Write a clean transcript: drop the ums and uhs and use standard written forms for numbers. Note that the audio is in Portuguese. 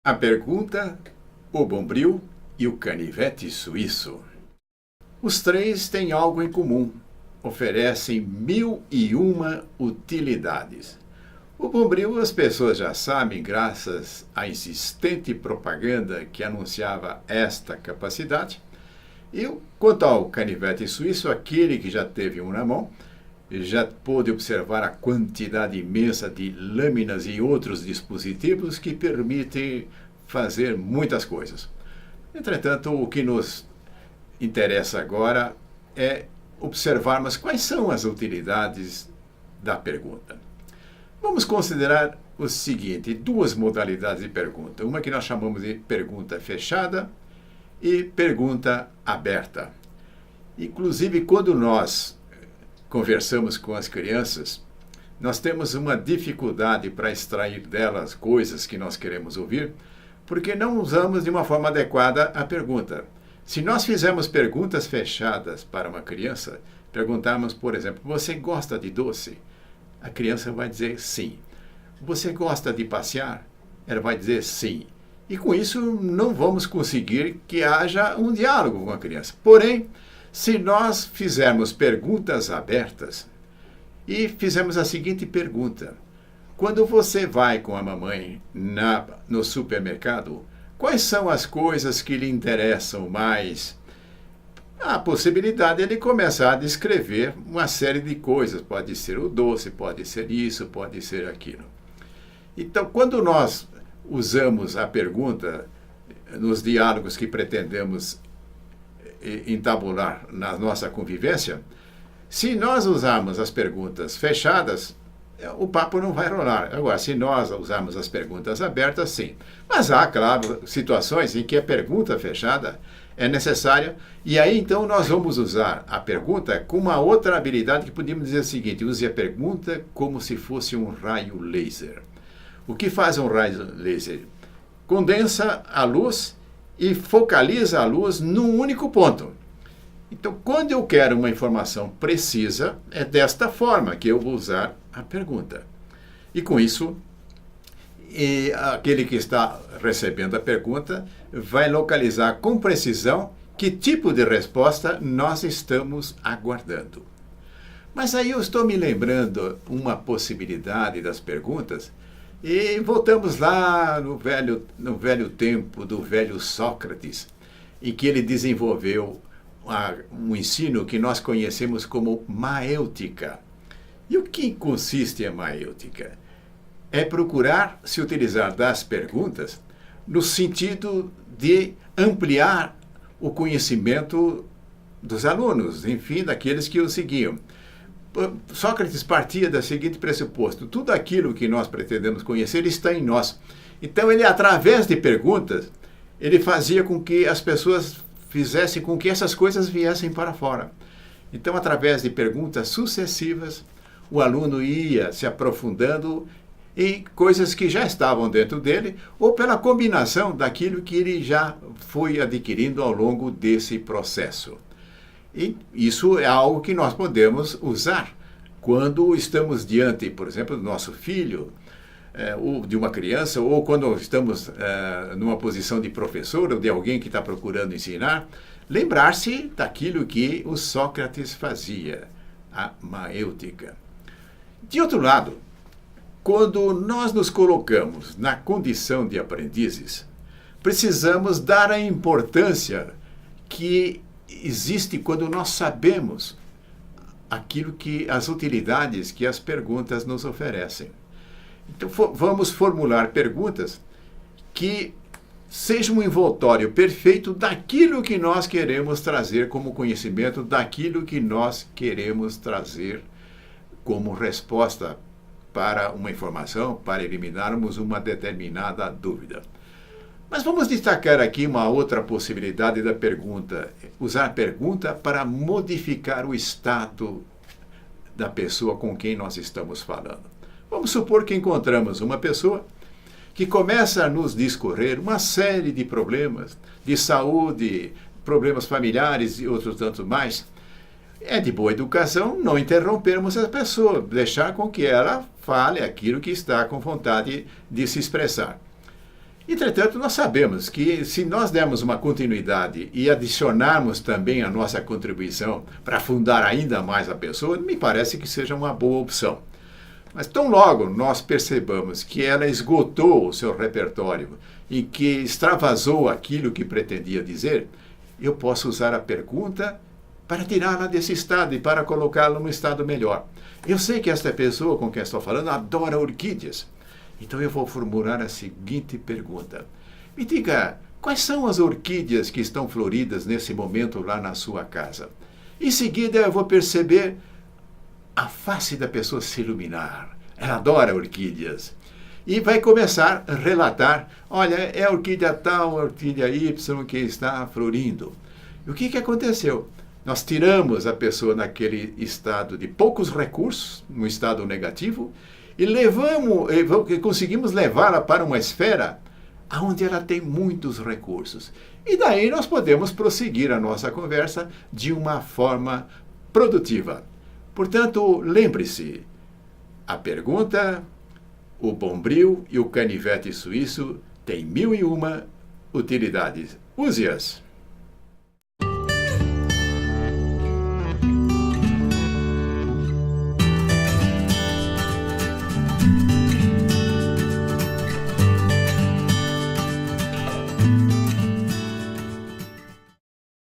A pergunta, o bombril e o canivete suíço. Os três têm algo em comum. Oferecem 1001 utilidades. O bombril as pessoas já sabem graças à insistente propaganda que anunciava esta capacidade. E quanto ao canivete suíço, aquele que já teve um na mão, já pôde observar a quantidade imensa de lâminas e outros dispositivos que permitem fazer muitas coisas. Entretanto, o que nos interessa agora é observarmos quais são as utilidades da pergunta. Vamos considerar o seguinte, duas modalidades de pergunta. Uma que nós chamamos de pergunta fechada e pergunta aberta. Inclusive, quando nós conversamos com as crianças, nós temos uma dificuldade para extrair delas coisas que nós queremos ouvir, porque não usamos de uma forma adequada a pergunta. Se nós fizermos perguntas fechadas para uma criança, perguntarmos, por exemplo, você gosta de doce? A criança vai dizer sim. Você gosta de passear? Ela vai dizer sim. E com isso não vamos conseguir que haja um diálogo com a criança. Porém, se nós fizermos perguntas abertas e fizermos a seguinte pergunta: quando você vai com a mamãe no supermercado, quais são as coisas que lhe interessam mais? A possibilidade é ele começar a descrever uma série de coisas. Pode ser o doce, pode ser isso, pode ser aquilo. Então, quando nós usamos a pergunta nos diálogos que pretendemos entabular na nossa convivência, se nós usarmos as perguntas fechadas, o papo não vai rolar. Agora, se nós usarmos as perguntas abertas, sim. Mas há, claro, situações em que a pergunta fechada é necessária, e aí então nós vamos usar a pergunta com uma outra habilidade que podemos dizer o seguinte: use a pergunta como se fosse um raio laser. O que faz um raio laser? Condensa a luz e focaliza a luz num único ponto. Então, quando eu quero uma informação precisa, é desta forma que eu vou usar a pergunta. E com isso, aquele que está recebendo a pergunta vai localizar com precisão que tipo de resposta nós estamos aguardando. Mas aí eu estou me lembrando uma possibilidade das perguntas e voltamos lá no velho tempo do velho Sócrates, em que ele desenvolveu um ensino que nós conhecemos como maêutica. E o que consiste a maêutica? É procurar se utilizar das perguntas no sentido de ampliar o conhecimento dos alunos, enfim, daqueles que o seguiam. Sócrates partia do seguinte pressuposto: tudo aquilo que nós pretendemos conhecer está em nós. Então, ele, através de perguntas, ele fazia com que as pessoas fizessem com que essas coisas viessem para fora. Então, através de perguntas sucessivas, o aluno ia se aprofundando em coisas que já estavam dentro dele, ou pela combinação daquilo que ele já foi adquirindo ao longo desse processo. E isso é algo que nós podemos usar quando estamos diante, por exemplo, do nosso filho, ou de uma criança, ou quando estamos numa posição de professor ou de alguém que está procurando ensinar, lembrar-se daquilo que o Sócrates fazia, a maêutica. De outro lado, quando nós nos colocamos na condição de aprendizes, precisamos dar a importância que existe quando nós sabemos as utilidades que as perguntas nos oferecem. Então, vamos formular perguntas que sejam um envoltório perfeito daquilo que nós queremos trazer como conhecimento, daquilo que nós queremos trazer como resposta para uma informação, para eliminarmos uma determinada dúvida. Mas vamos destacar aqui uma outra possibilidade da pergunta: usar a pergunta para modificar o estado da pessoa com quem nós estamos falando. Vamos supor que encontramos uma pessoa que começa a nos discorrer uma série de problemas de saúde, problemas familiares e outros tantos mais. É de boa educação não interrompermos a pessoa, deixar com que ela fale aquilo que está com vontade de se expressar. Entretanto, nós sabemos que se nós dermos uma continuidade e adicionarmos também a nossa contribuição para afundar ainda mais a pessoa, me parece que seja uma boa opção. Mas tão logo nós percebamos que ela esgotou o seu repertório e que extravasou aquilo que pretendia dizer, eu posso usar a pergunta para tirá-la desse estado e para colocá-la num estado melhor. Eu sei que esta pessoa com quem estou falando adora orquídeas. Então eu vou formular a seguinte pergunta. Me diga, quais são as orquídeas que estão floridas nesse momento lá na sua casa? Em seguida eu vou perceber a face da pessoa se iluminar. Ela adora orquídeas. E vai começar a relatar, olha, é a orquídea tal, a orquídea Y que está florindo. E o que aconteceu? Nós tiramos a pessoa naquele estado de poucos recursos, no estado negativo, e conseguimos levá-la para uma esfera onde ela tem muitos recursos. E daí nós podemos prosseguir a nossa conversa de uma forma produtiva. Portanto, lembre-se, a pergunta, o bombril e o canivete suíço têm 1001 utilidades. Use-as!